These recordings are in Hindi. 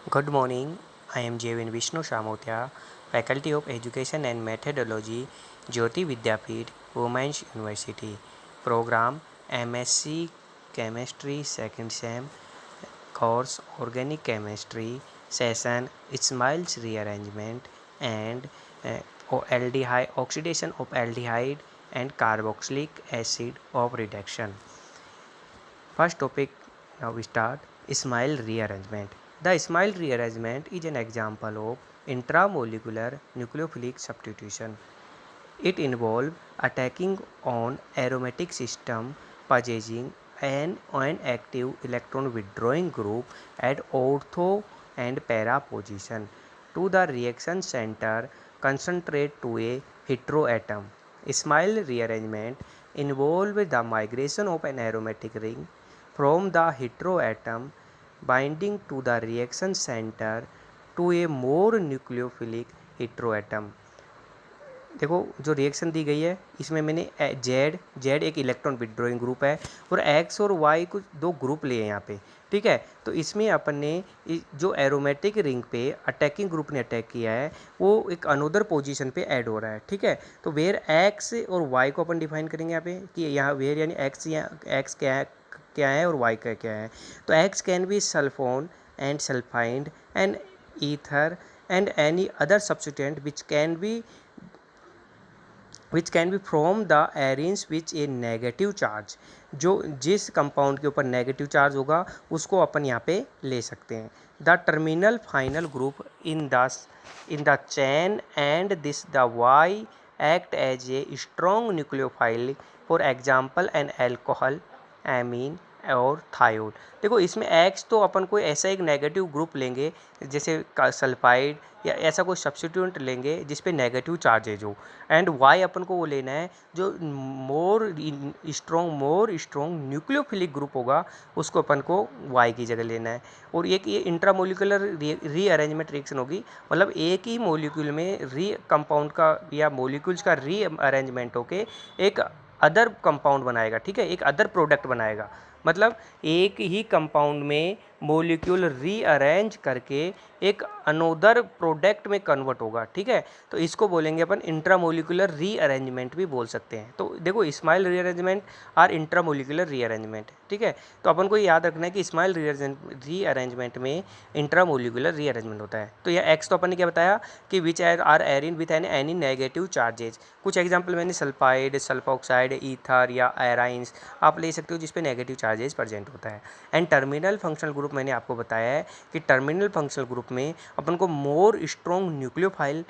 Good morning. I am Jevin Vishnu Shamotia, Faculty of Education and Methodology, Jyoti Vidyapeeth, Women's University. Program MSc Chemistry Second Sem, Course Organic Chemistry, Session Ismail's Rearrangement and aldehyde oxidation of aldehyde and carboxylic acid of reduction. First topic, now we start Ismail rearrangement. The Ismail rearrangement is an example of intramolecular nucleophilic substitution. It involves attacking on aromatic system possessing an active electron withdrawing group at ortho and para position to the reaction center concentrate to a heteroatom. Ismail rearrangement involves the migration of an aromatic ring from the heteroatom binding to the reaction center to a more nucleophilic heteroatom. देखो जो रिएक्शन दी गई है इसमें मैंने जेड एक इलेक्ट्रॉन विड्रॉइंग ग्रुप है और एक्स और वाई कुछ दो ग्रुप लिए हैं यहाँ पे। ठीक है, तो इसमें अपन ने जो एरोमेटिक रिंग पे अटैकिंग ग्रुप ने अटैक किया है वो एक अनोदर पोजीशन पे ऐड हो रहा है। ठीक है, तो वेयर एक्स और वाई को अपन डिफाइन करेंगे यहाँ पे कि यहाँ वेयर यानी एक्स क्या है और वाई का क्या है। तो x can be sulphone and sulphide and ether and any other substituent which can be from the arenes which a negative charge, जो जिस कंपाउंड के ऊपर नेगेटिव चार्ज होगा उसको अपन यहाँ पे ले सकते हैं। The terminal final group in the chain and this the Y act as a strong nucleophile, for example an alcohol, amine और थायोल। देखो इसमें एक्स तो अपन कोई ऐसा एक नेगेटिव ग्रुप लेंगे जैसे सल्फाइड या ऐसा कोई सब्स्टिट्यूएंट लेंगे जिस पे नेगेटिव चार्जेज हो, एंड वाई अपन को वो लेना है जो मोर स्ट्रॉन्ग न्यूक्लियोफिलिक ग्रुप होगा उसको अपन को वाई की जगह लेना है। और एक ये इंट्रामोलिकुलर रीअरेंजमेंट रिएक्शन होगी, मतलब एक ही मोलिक्यूल में कंपाउंड का या मोलिक्यूल्स का रीअरेंजमेंट होके एक अदर कंपाउंड बनाएगा। ठीक है, एक अदर प्रोडक्ट बनाएगा, मतलब एक ही कंपाउंड में मोलिक्यूल रीअरेंज करके एक अनोदर प्रोडक्ट में कन्वर्ट होगा। ठीक है, तो इसको बोलेंगे अपन इंट्रामोलिकुलर रीअरेंजमेंट भी बोल सकते हैं। तो देखो इस्माइल रीअरेंजमेंट और इंट्रामोलिकुलर रीअरेंजमेंट। ठीक है, तो अपन को याद रखना है कि इस्माइल रीअरेंजमेंट में इंट्रामोलिकुलर रीअरेंजमेंट होता है। तो यह एक्स तो अपन ने क्या बताया कि which are arene with any negative charges. कुछ एग्जाम्पल मैंने सल्फाइड, सल्फोक्साइड, ईथर या एराइंस आप ले सकते हो जिसपे नेगेटिव चार्जेस प्रेजेंट होता है। एंड टर्मिनल फंक्शनल ग्रुप मैंने आपको बताया है कि टर्मिनल फंक्शनल ग्रुप में अपन को मोर स्ट्रॉन्ग न्यूक्लियोफाइल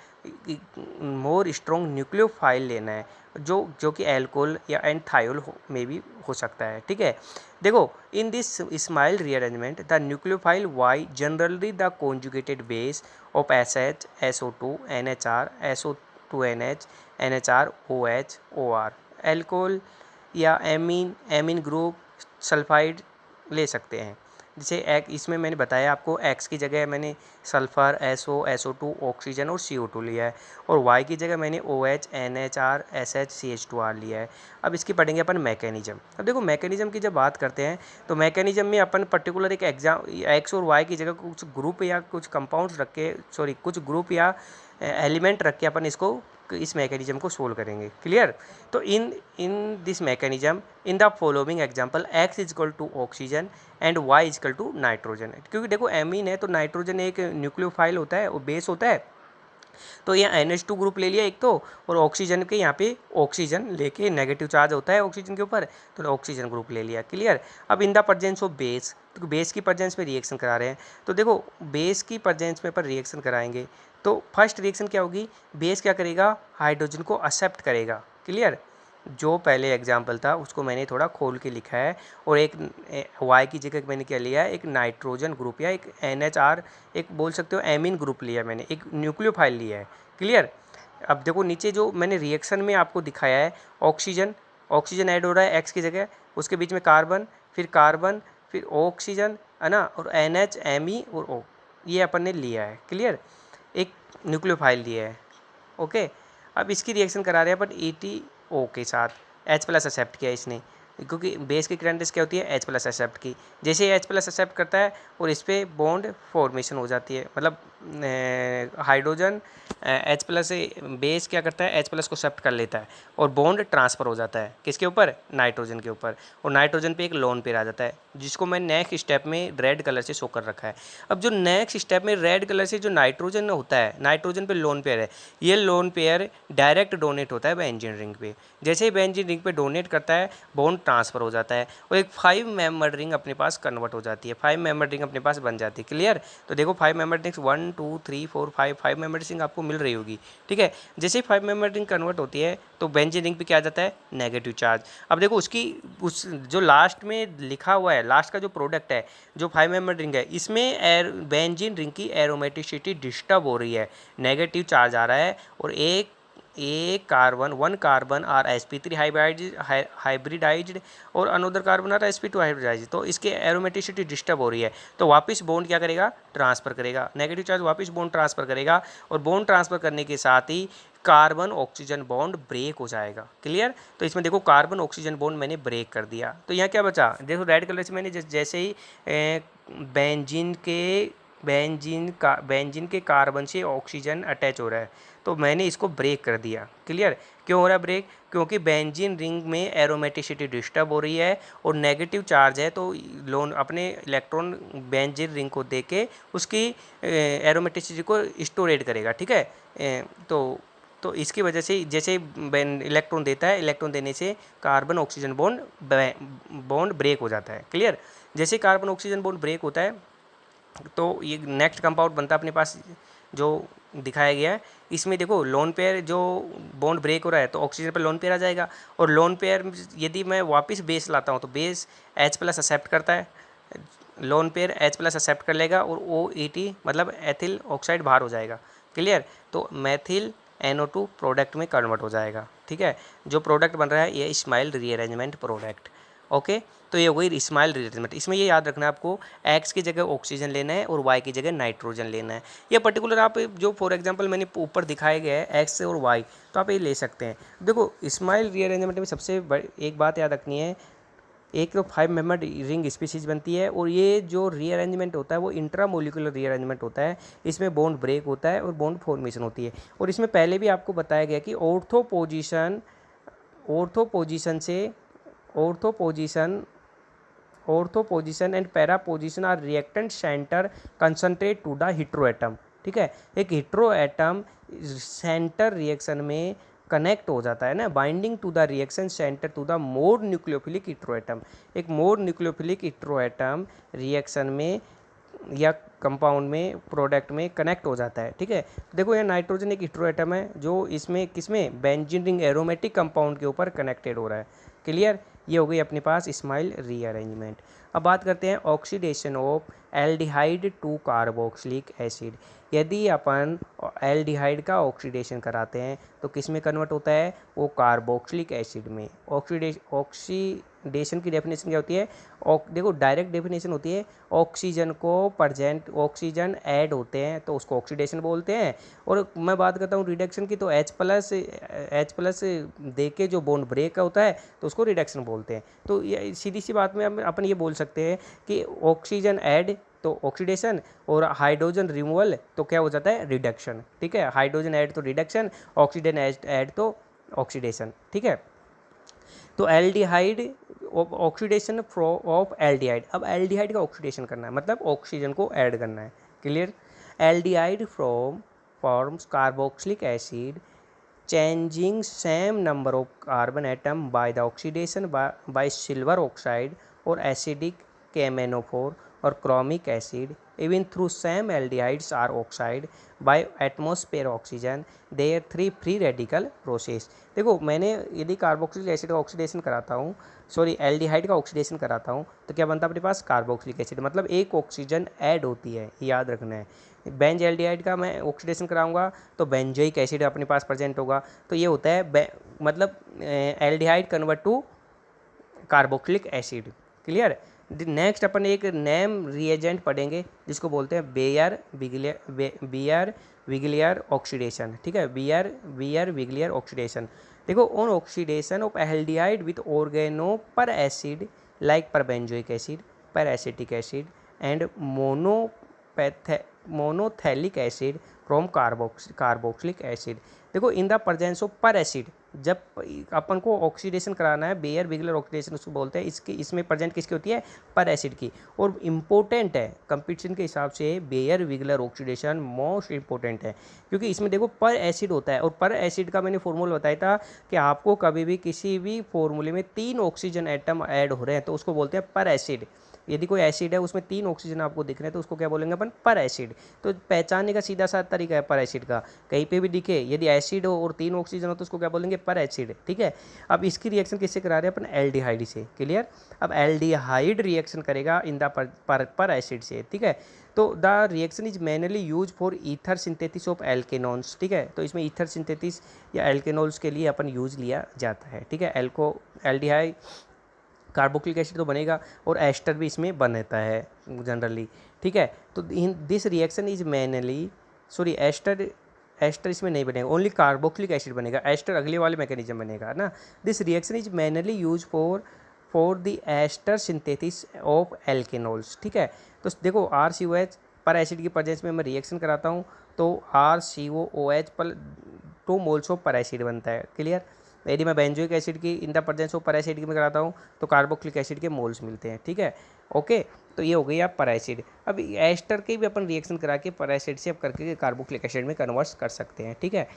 लेना है जो कि एल्कोहल या एंड थायोल में भी हो सकता है। ठीक है, देखो in this Smiles rearrangement the nucleophile Y generally the conjugated base of SH, SO2, NHR, SO2NH, NHR, OH, OR, alcohol या एमीन ग्रुप सल्फाइड ले सकते हैं। जैसे इसमें मैंने बताया आपको एक्स की जगह मैंने सल्फ़र, SO2 ऑक्सीजन और CO2 लिया है, और वाई की जगह मैंने OH, NHR, SH, CH2R लिया है। अब इसकी पढ़ेंगे अपन मैकेनिज्म। अब देखो मैकेनिज्म की जब बात करते हैं तो मैकेनिज्म में अपन पर्टिकुलर एक एक्स और वाई की जगह कुछ ग्रुप या कुछ कंपाउंड्स रख के कुछ ग्रुप या एलिमेंट रख के अपन इस मैकेनिज्म को सोल्व करेंगे। क्लियर? तो in this mechanism in the following example X is equal to oxygen and Y is equal to nitrogen, क्योंकि देखो एमीन है तो नाइट्रोजन एक न्यूक्लियोफाइल होता है और बेस होता है। तो यहाँ NH2 ग्रुप ले लिया एक तो, और ऑक्सीजन के यहाँ पे ऑक्सीजन लेके नेगेटिव चार्ज होता है ऑक्सीजन के ऊपर तो ऑक्सीजन ग्रुप ले लिया। क्लियर? अब इन द प्रेजेंस ऑफ बेस, तो बेस की प्रेजेंस में रिएक्शन करा रहे हैं, तो देखो बेस की प्रेजेंस में पर रिएक्शन कराएंगे तो फर्स्ट रिएक्शन क्या होगी, बेस क्या करेगा, हाइड्रोजन को एक्सेप्ट करेगा। क्लियर? जो पहले एग्जाम्पल था उसको मैंने थोड़ा खोल के लिखा है, और एक वाई की जगह मैंने क्या लिया है, एक नाइट्रोजन ग्रुप या एक NHR, एक बोल सकते हो एमीन ग्रुप लिया है, मैंने एक न्यूक्लियोफाइल लिया है। क्लियर? अब देखो नीचे जो मैंने रिएक्शन में आपको दिखाया है, ऑक्सीजन ऐड हो रहा है एक्स की जगह, उसके बीच में कार्बन फिर ऑक्सीजन है ना, और NH, Me और O ये अपन ने लिया है। क्लियर? एक न्यूक्लियोफाइल लिया है। ओके, अब इसकी रिएक्शन करा रहे हैं अपन ETO के साथ, H+ एक्सेप्ट किया इसने, क्योंकि बेस की करंट क्या होती है H+ एक्सेप्ट की। जैसे ही H+ एक्सेप्ट करता है और इस पर बॉन्ड फॉर्मेशन हो जाती है, मतलब हाइड्रोजन H+ से बेस क्या करता है H+ को एक्सेप्ट कर लेता है और बॉन्ड ट्रांसफ़र हो जाता है किसके ऊपर, नाइट्रोजन के ऊपर, और नाइट्रोजन पे एक लोन पेयर आ जाता है जिसको मैं नेक्स्ट स्टेप में रेड कलर से शो कर रखा है। अब जो नेक्स्ट स्टेप में रेड कलर से जो नाइट्रोजन होता है, नाइट्रोजन पे लोन पेयर है, ये लोन पेयर डायरेक्ट डोनेट होता है बेंजीन रिंग पे। जैसे ही बेंजीन रिंग पे डोनेट करता है बॉन्ड ट्रांसफ़र हो जाता है और एक 5 मेंबर रिंग अपने पास कन्वर्ट हो जाती है, 5 मेंबर रिंग अपने पास बन जाती है। क्लियर? तो देखो 5 मेंबर रिंग्स 1 2 3 4 5 मेंबर रिंग आपको मिल रही होगी। ठीक है, जैसे ही 5 मेंबर रिंग कन्वर्ट होती है तो बेंजीन रिंग पे क्या आ जाता है, नेगेटिव चार्ज। अब देखो उसकी उस जो लास्ट में लिखा हुआ है, लास्ट का जो प्रोडक्ट है, जो 5 मेंबर रिंग है, इसमें बेंजीन रिंग की एरोमेटिसिटी डिस्टर्ब हो रही है, नेगेटिव चार्ज आ रहा है और एक carbon, one carbon are sp3 hybridised और another carbon are sp2 hybridised, तो इसके एरोमेटिसिटी डिस्टर्ब हो रही है तो वापस बॉन्ड क्या करेगा, ट्रांसफ़र करेगा, नेगेटिव चार्ज वापस बॉन्ड ट्रांसफ़र करेगा और बॉन्ड ट्रांसफ़र करने के साथ ही कार्बन ऑक्सीजन बॉन्ड ब्रेक हो जाएगा। क्लियर? तो इसमें देखो कार्बन ऑक्सीजन बॉन्ड मैंने ब्रेक कर दिया, तो यहाँ क्या बचा, देखो रेड कलर से मैंने जैसे ही बेंजीन के कार्बन से ऑक्सीजन अटैच हो रहा है तो मैंने इसको ब्रेक कर दिया। क्लियर? क्यों हो रहा है ब्रेक? क्योंकि बेंजीन रिंग में एरोमेटिसिटी डिस्टर्ब हो रही है और नेगेटिव चार्ज है, तो लोन अपने इलेक्ट्रॉन बेंजीन रिंग को दे के उसकी एरोमेटिसिटी को स्टोरेट करेगा। ठीक है, तो इसकी वजह से जैसे इलेक्ट्रॉन देता है, इलेक्ट्रॉन देने से कार्बन ऑक्सीजन बॉन्ड ब्रेक हो जाता है। क्लियर? जैसे कार्बन ऑक्सीजन बॉन्ड ब्रेक होता है तो ये नेक्स्ट कंपाउंड बनता है अपने पास जो दिखाया गया है। इसमें देखो लोन पेयर जो बॉन्ड ब्रेक हो रहा है तो ऑक्सीजन पर लोन पेयर आ जाएगा और लोन पेयर यदि मैं वापस बेस लाता हूँ तो बेस H+ एक्सेप्ट करता है, लोन पेयर H+ एक्सेप्ट कर लेगा और OET मतलब एथिल ऑक्साइड बाहर हो जाएगा। क्लियर? तो मेथिल NO2 प्रोडक्ट में कन्वर्ट हो जाएगा। ठीक है, जो प्रोडक्ट बन रहा है ये स्माइल रीअरेंजमेंट प्रोडक्ट। ओके, तो ये हो गई स्माइल रीअरेंजमेंट। इसमें ये याद रखना है आपको, X की जगह ऑक्सीजन लेना है और Y की जगह नाइट्रोजन लेना है। ये पर्टिकुलर आप जो फॉर एग्जांपल मैंने ऊपर दिखाया गया है X और Y, तो आप ये ले सकते हैं। देखो स्माइल रीअरेंजमेंट में सबसे बड़ी एक बात याद रखनी है, एक तो 5 मेंबर रिंग स्पीसीज बनती है और ये जो रीअरेंजमेंट होता है वो इंट्रामोलिकुलर रीअरेंजमेंट होता है। इसमें बॉन्ड ब्रेक होता है और बॉन्ड फॉर्मेशन होती है। और इसमें पहले भी आपको बताया गया कि ortho position and para position are reactant centre concentrate to the heteroatom. ठीक है, एक हेटेरोएटम सेंटर रिएक्शन में कनेक्ट हो जाता है ना, binding to the reaction centre to the more nucleophilic heteroatom. एक मोर न्यूक्लियोफिलिक हेटेरोएटम रिएक्शन में या कंपाउंड में प्रोडक्ट में कनेक्ट हो जाता है। ठीक है, देखो यहाँ नाइट्रोजन एक हेटेरोएटम है जो इसमें किसमें बेंजीन रिंग एरोमेटिक कंपाउंड के ऊपर कनेक्टेड हो रहा है। क्लियर? ये हो गई अपने पास स्माइल रीअरेंजमेंट। अब बात करते हैं oxidation of aldehyde to carboxylic acid. यदि अपन एल्डिहाइड का ऑक्सीडेशन कराते हैं तो किस में कन्वर्ट होता है, वो कार्बोक्सिलिक एसिड में। ऑक्सीडेशन की डेफिनेशन क्या होती है, देखो डायरेक्ट डेफिनेशन होती है, ऑक्सीजन ऐड होते हैं तो उसको ऑक्सीडेशन बोलते हैं। और मैं बात करता हूँ रिडक्शन की तो H+ दे के जो बॉन्ड ब्रेक होता है तो उसको रिडक्शन बोलते हैं। तो ये सीधी सी बात में अपन ये बोल सकते हैं कि ऑक्सीजन ऐड तो ऑक्सीडेशन और हाइड्रोजन रिमूवल तो क्या हो जाता है, रिडक्शन। ठीक है, हाइड्रोजन ऐड तो रिडक्शन, ऑक्सीजन ऐड तो ऑक्सीडेशन। ठीक है, तो एल्डिहाइड ऑक्सीडेशन ऑफ एल्डिहाइड, अब एल्डिहाइड का ऑक्सीडेशन करना है मतलब ऑक्सीजन को ऐड करना है। Clear? Aldehyde forms carboxylic acid changing same number of carbon atom by the oxidation by silver oxide or acidic KMnO4 or chromic acid, even through same aldehydes are oxide by atmosphere oxygen their 3 free radical process। देखो मैंने यदि कार्बोक्सिलिक एसिड का ऑक्सीडेशन कराता हूँ, सॉरी एल्डिहाइड का ऑक्सीडेशन कराता हूँ तो क्या बनता है अपने पास, कार्बोक्सिलिक एसिड, मतलब एक ऑक्सीजन ऐड होती है, याद रखना है। बेंज एल्डिहाइड का मैं ऑक्सीडेशन कराऊंगा तो बेंजोइक एसिड अपने पास प्रेजेंट होगा, तो ये होता है मतलब aldehyde convert to carboxylic acid. Clear? Next अपन एक नेम रिएजेंट पढ़ेंगे जिसको बोलते हैं बियर विगलियर ऑक्सीडेशन, ठीक है, बियर विगलियर ऑक्सीडेशन। देखो on oxidation of aldehyde with organo per acid like per benzoic acid, per acetic acid and monophthalic acid from carboxylic acid. देखो in the presence of per acid, जब अपन को ऑक्सीडेशन कराना है, बेयर विगलर ऑक्सीडेशन उसको बोलते हैं, इसमें प्रेजेंट किसकी होती है, पर एसिड की। और इम्पोर्टेंट है कंपटीशन के हिसाब से बेयर विगलर ऑक्सीडेशन मोस्ट इंपॉर्टेंट है, क्योंकि इसमें देखो पर एसिड होता है, और पर एसिड का मैंने फॉर्मूला बताया था कि आपको कभी भी किसी भी फॉर्मूले में 3 ऑक्सीजन एटम ऐड हो रहे हैं तो उसको बोलते हैं पर एसिड। यदि कोई एसिड है उसमें 3 ऑक्सीजन आपको दिख रहे हैं तो उसको क्या बोलेंगे अपन, पर एसिड। तो पहचानने का सीधा सा तरीका है पर एसिड का, कहीं पे भी दिखे यदि एसिड हो और 3 ऑक्सीजन हो तो उसको क्या बोलेंगे, पर एसिड, ठीक है। अब इसकी रिएक्शन किससे करा रहे हैं अपन, एल्डिहाइड से, क्लियर। अब एल्डिहाइड रिएक्शन करेगा इन द पर एसिड से, ठीक है। तो the reaction is mainly use for ether synthesis of alkanones, ठीक है। तो इसमें ईथर सिंथेसिस या एल्केनॉल्स के लिए अपन यूज लिया जाता है, ठीक है। एल्डिहाइड कार्बोक्सिलिक एसिड तो बनेगा और एस्टर भी इसमें बनता है जनरली, ठीक है। तो this reaction is mainly, sorry ester इसमें नहीं बनेगा, ओनली कार्बोक्सिलिक एसिड बनेगा, एस्टर अगले वाले मैकेनिज्म बनेगा ना। This reaction is mainly use for the ester synthesis of alkanols, ठीक है। तो देखो RCOH पर एसिड की प्रेजेंस में मैं रिएक्शन कराता हूँ तो RCOOH पर 2 मोल्स ऑफ पर एसिड बनता है, क्लियर। यदि मैं बेंजोइक एसिड की इन the presence of per acid की में कराता हूँ तो कार्बोक्सिलिक एसिड के मोल्स मिलते हैं, ठीक है, ओके। तो ये हो गई आप पर एसिड। अब एस्टर के भी अपन रिएक्शन करा के पर एसिड से अब करके कार्बोक्सिलिक एसिड में कन्वर्ट कर सकते हैं, ठीक है।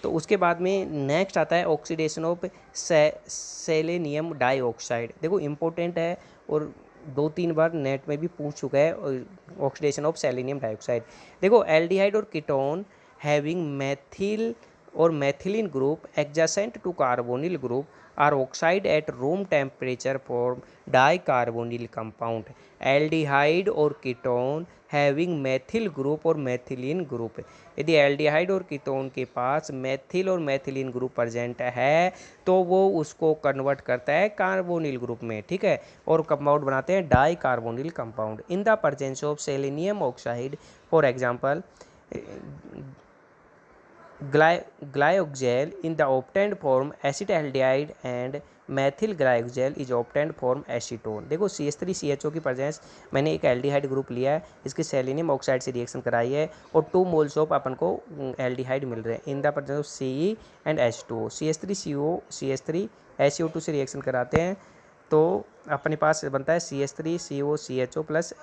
तो उसके बाद में नेक्स्ट आता है ऑक्सीडेशन ऑफ सेलेनियम डाइऑक्साइड। देखो इंपॉर्टेंट है और 2-3 बार नेट में भी पूछ चुका है ऑक्सीडेशन ऑफ सेलेनियम डाइऑक्साइड। देखो एल्डिहाइड और ketone having methyl or methylene group adjacent to carbonyl group are oxide at room temperature form dicarbonyl compound. Aldehyde और कीटोन हैविंग मेथिल ग्रुप और मेथिलीन ग्रुप, यदि एल्डिहाइड और कीटोन के पास मेथिल और मेथिलीन ग्रुप प्रेजेंट है तो वो उसको कन्वर्ट करता है कार्बोनिल ग्रुप में, ठीक है, और कंपाउंड बनाते हैं di carbonyl compound in the presence of selenium oxide. For example glycogen in the obtained form acetaldehyde and methyl glycogen is obtained form acetone। देखो CH3CHO की प्रेजेंस, मैंने एक एल्डिहाइड ग्रुप लिया है, इसकी सेलेनियम ऑक्साइड से रिएक्शन कराई है और 2 मोल्स ऑफ अपन को एल्डिहाइड मिल रहे हैं इन the presence of CE and H2O। CH3CO CH3 SiO2 से रिएक्शन कराते हैं तो अपने पास बनता है CH3COCHO प्लस,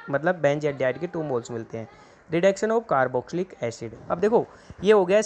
मतलब बेंज एल्डिहाइड के 2 मोल्स मिलते हैं। रिडक्शन ऑफ कार्बोक्सिलिक एसिड, अब देखो ये हो गया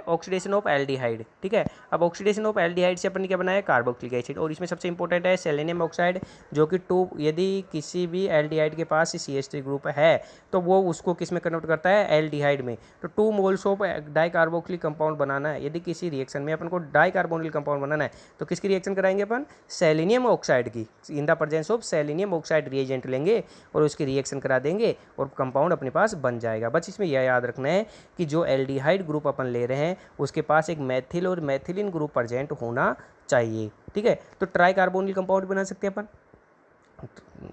ऑक्सीडेशन ऑफ एल्डिहाइड, ठीक है। अब ऑक्सीडेशन ऑफ एल्डिहाइड से अपन ने क्या बनाया, कार्बोक्सिलिक एसिड, और इसमें सबसे इंपॉर्टेंट है सेलेनियम ऑक्साइड, जो कि 2, यदि किसी भी एल्डिहाइड के पास CH3 ग्रुप है तो वो उसको किस में कन्वर्ट करता है, एल्डिहाइड में। तो 2 moles of di carboxylic compound बनाना है, यदि किसी रिएक्शन में अपन को डाई कार्बोनिल कंपाउंड बनाना है तो किसकी रिएक्शन कराएंगे अपन, सेलेनियम ऑक्साइड की, इन the presence of selenium oxide reagent लेंगे और उसकी रिएक्शन करा देंगे और कंपाउंड अपने पास बन जाएगा। बस इसमें यह याद रखना है कि जो एल्डिहाइड ग्रुप अपन ले रहे हैं उसके पास एक मेथिल और मेथिलीन ग्रुप प्रेजेंट होना चाहिए, ठीक है। तो ट्राई कार्बोनिल कंपाउंड बना सकते हैं अपन,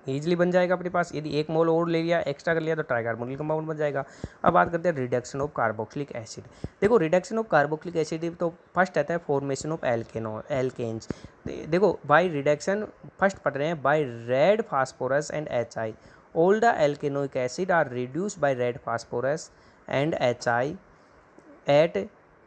ईजिली बन जाएगा अपने पास। यदि 1 मोल और ले लिया, एक्स्ट्रा कर लिया तो ट्राई कार्बोनिल कंपाउंड बन जाएगा। अब बात करते हैं रिडक्शन ऑफ कार्बोक्सिलिक एसिड। देखो रिडक्शन ऑफ कार्बोक्सिलिक एसिड तो फर्स्ट आता है फॉर्मेशन ऑफ एल्केन्स। देखो बाय रिडक्शन फर्स्ट पढ़ रहे हैं by red phosphorus and HI। All the alkanoic acid are reduced by red phosphorus and HI at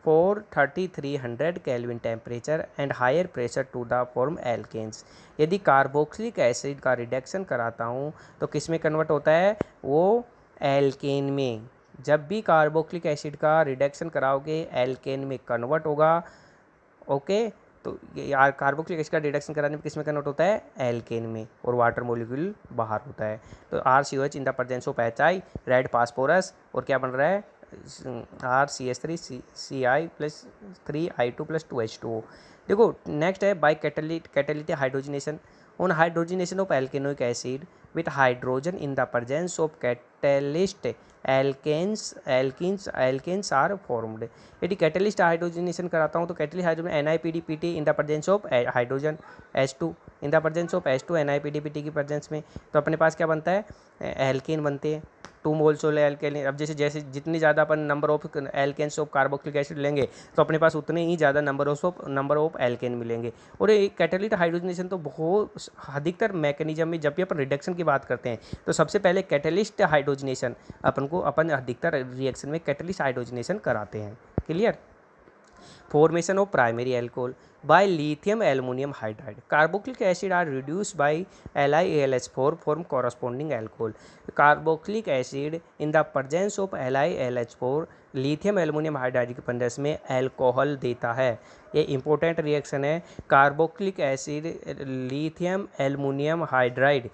43300 Kelvin temperature and higher pressure to the form alkanes। यदि कार्बोक्सिलिक एसिड का रिडक्शन कराता हूँ तो किस में कन्वर्ट होता है, वो एल्केन में। जब भी कार्बोक्सिलिक एसिड का रिडक्शन कराओगे एल्केन में कन्वर्ट होगा, ओके। तो यार कार्बोक्सिलिक एसिड का रिडक्शन कराने में किस में कन्वर्ट होता है, एल्केन में, और वाटर मॉलिक्यूल बाहर होता है। तो RCOH in the presence of HI, red phosphorus, और क्या बन रहा है, RCH3CI plus 3I2 plus 2H2O। देखो नेक्स्ट है by catalytic hydrogenation. On hydrogenation of alkanoic acid with hydrogen in the presence of catalyst alkanes are formed. यदि कैटेलिस्ट हाइड्रोजनेशन कराता हूँ तो catalyst hydrogen NiPDPT in the presence of hydrogen H2, in the presence of H2NiPDPT की प्रेजेंस में, तो अपने पास क्या बनता है, एल्केन बनते हैं, 2 मोल्स वाले एल्केन। अब जैसे जैसे जितनी ज़्यादा अपन number of alkanes of carboxylic acid लेंगे तो अपने पास उतने ही ज़्यादा नंबर ऑफ एल्केन मिलेंगे। और ये कैटालिटिक हाइड्रोजनेशन तो बहुत अधिकतर मैकेनिज्म में जब भी अपन रिडक्शन की बात करते हैं तो सबसे पहले कैटलिस्ट हाइड्रोजनेशन अपन अधिकतर रिएक्शन में कैटलिस्ट हाइड्रोजनेशन कराते हैं। Clear. Formation of primary alcohol by lithium aluminum hydride. Carboxylic acid are reduced by LiAlH4 form corresponding alcohol. Carboxylic acid in the presence of LiAlH4 lithium aluminium hydride के प्रेजेंस में अल्कोहल देता है। ये इंपॉर्टेंट रिएक्शन है। Carboxylic acid lithium aluminium hydride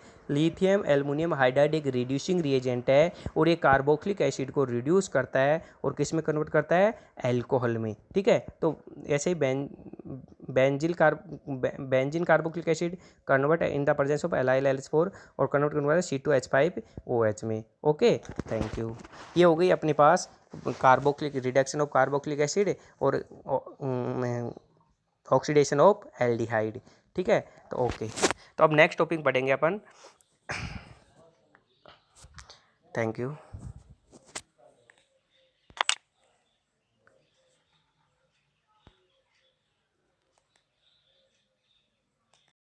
एक रिड्यूसिंग रिएजेंट है और ये कार्बोक्सिलिक एसिड को रिड्यूस करता है और किस में कन्वर्ट करता है, अल्कोहल में। ठीक है, तो ऐसे ही benzene carboxylic acid convert in the presence of LiLH4 और कन्वर्ट C2H5OH में। Okay, thank you. ये हो गई अपने पास carboxylic reduction of carboxylic acid और ऑक्सीडेशन ऑफ एल्डिहाइड। ठीक है, तो ओके, तो अब नेक्स्ट टॉपिक पढ़ेंगे अपन। Thank you.